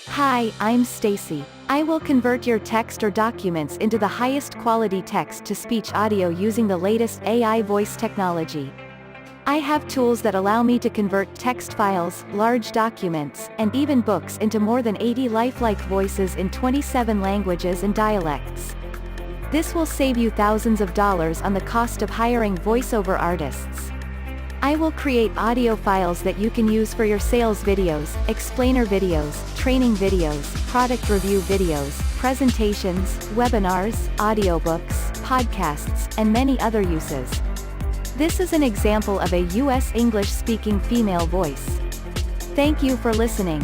Hi, I'm Stacey. I will convert your text or documents into the highest quality text-to-speech audio using the latest AI voice technology. I have tools that allow me to convert text files, large documents, and even books into more than 80 lifelike voices in 27 languages and dialects. This will save you thousands of dollars on the cost of hiring voiceover artists. I will create audio files that you can use for your sales videos, explainer videos, training videos, product review videos, presentations, webinars, audiobooks, podcasts, and many other uses. This is an example of a US English-speaking female voice. Thank you for listening.